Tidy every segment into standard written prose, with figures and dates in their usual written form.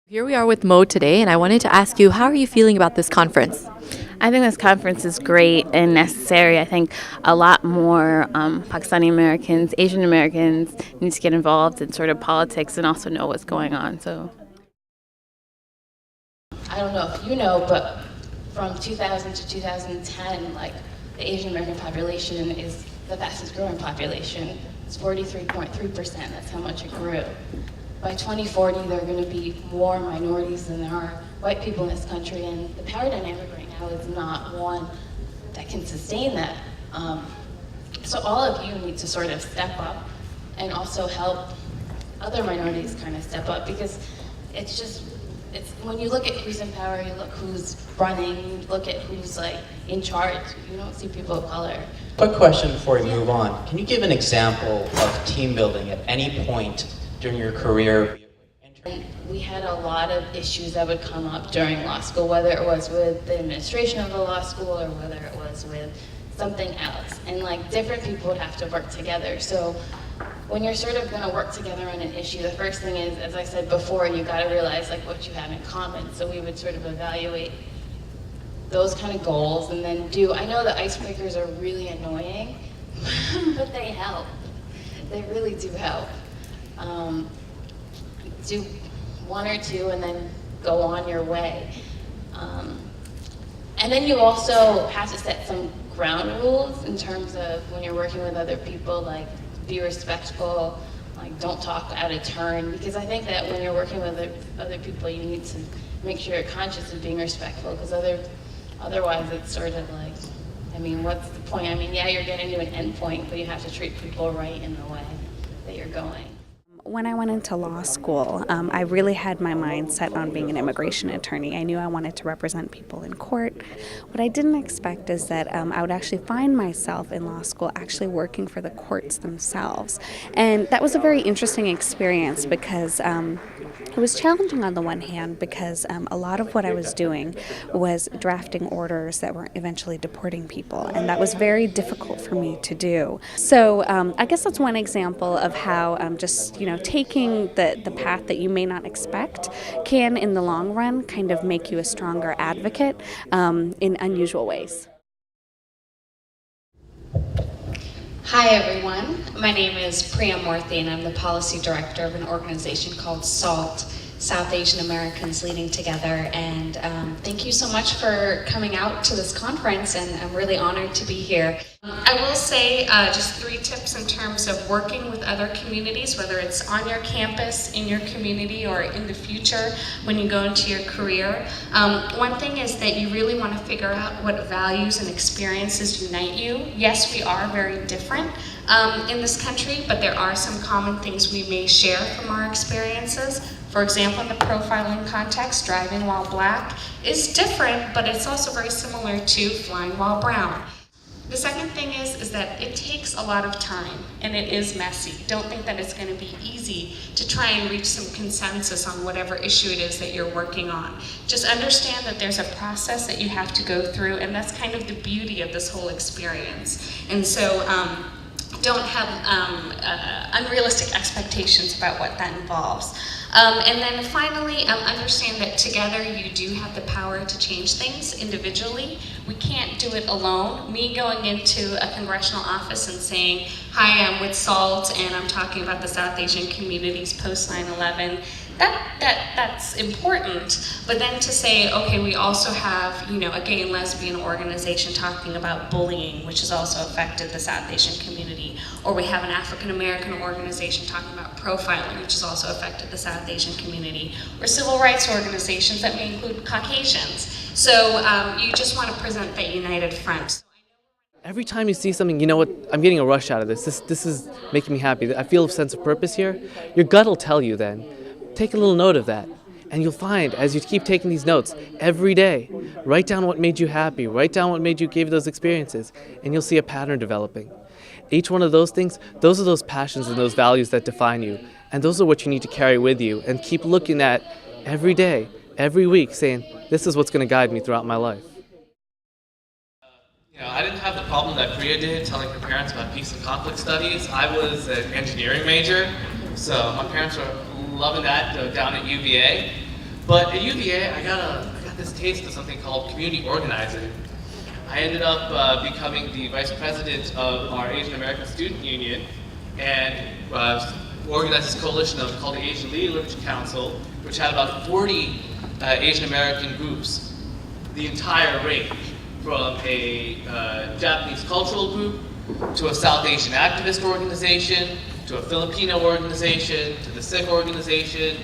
Here we are with Mo today, and I wanted to ask you, how are you feeling about this conference? I think this conference is great and necessary. I think a lot more Pakistani Americans, Asian Americans need to get involved in sort of politics and also know what's going on. So I don't know if you know, but from 2000 to 2010, like the Asian American population is the fastest growing population. It's 43.3%. That's how much it grew. By 2040, there are going to be more minorities than there are white people in this country, and the power dynamic right now is not one that can sustain that. So all of you need to sort of step up and also help other minorities kind of step up, because it's when you look at who's in power, you look who's running, you look at who's like in charge, you don't see people of color. Quick question before we move on. Can you give an example of team building at any point during your career? We had a lot of issues that would come up during law school, whether it was with the administration of the law school or whether it was with something else. And like different people would have to work together. So when you're sort of going to work together on an issue, the first thing is, as I said before, you got to realize like what you have in common. So we would sort of evaluate those kind of goals and then I know the icebreakers are really annoying, but they help. They really do help. Do one or two and then go on your way. And then you also have to set some ground rules in terms of when you're working with other people, like be respectful, like don't talk out of turn, because I think that when you're working with other people, you need to make sure you're conscious of being respectful, because otherwise it's sort of like, I mean, what's the point? I mean, yeah, you're getting to an end point, but you have to treat people right in the way that you're going. When I went into law school, I really had my mind set on being an immigration attorney. I knew I wanted to represent people in court. What I didn't expect is that I would actually find myself in law school actually working for the courts themselves. And that was a very interesting experience because it was challenging on the one hand because a lot of what I was doing was drafting orders that were eventually deporting people, and that was very difficult for me to do. So I guess that's one example of how taking the path that you may not expect can, in the long run, kind of make you a stronger advocate in unusual ways. Hi everyone, my name is Priya Murthy and I'm the policy director of an organization called SALT, South Asian Americans Leading Together, and thank you so much for coming out to this conference, and I'm really honored to be here. I will say just 3 tips in terms of working with other communities, whether it's on your campus, in your community, or in the future when you go into your career. One thing is that you really want to figure out what values and experiences unite you. Yes, we are very different in this country, but there are some common things we may share from our experiences. For example, in the profiling context, driving while black is different, but it's also very similar to flying while brown. The second thing is that it takes a lot of time, and it is messy. Don't think that it's going to be easy to try and reach some consensus on whatever issue it is that you're working on. Just understand that there's a process that you have to go through, and that's kind of the beauty of this whole experience. And so don't have unrealistic expectations about what that involves. And then finally, understand that together you do have the power to change things individually. We can't do it alone. Me going into a congressional office and saying, hi, I'm with SALT and I'm talking about the South Asian communities post 9/11, that's important. But then to say, okay, we also have, a gay and lesbian organization talking about bullying, which has also affected the South Asian community. Or we have an African American organization talking about profiling, which has also affected the South Asian community. Or civil rights organizations that may include Caucasians. So you just want to present that united front. Every time you see something, you know what, I'm getting a rush out of this. This is making me happy. I feel a sense of purpose here. Your gut will tell you then. Take a little note of that. And you'll find, as you keep taking these notes every day, write down what made you happy, write down what gave you those experiences, and you'll see a pattern developing. Each one of those things, those are those passions and those values that define you. And those are what you need to carry with you and keep looking at every day, every week, saying, this is what's going to guide me throughout my life. I didn't have the problem that Priya did, telling her parents about peace and conflict studies. I was an engineering major, so my parents were loving that down at UVA. But at UVA, I got this taste of something called community organizing. I ended up becoming the vice president of our Asian American Student Union and organized this coalition called the Asian Leader Literature Council, which had about 40 Asian American groups, the entire range, from a Japanese cultural group to a South Asian activist organization to a Filipino organization to the Sikh organization.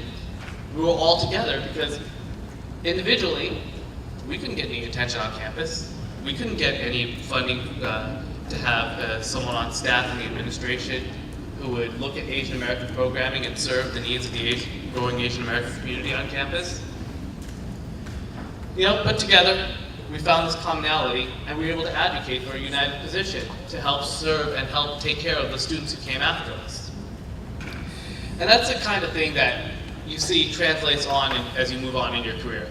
We were all together because individually we couldn't get any attention on campus. We couldn't get any funding to have someone on staff in the administration who would look at Asian American programming and serve the needs of the growing Asian American community on campus. But together, we found this commonality, and we were able to advocate for a united position to help serve and help take care of the students who came after us. And that's the kind of thing that you see translates on as you move on in your career.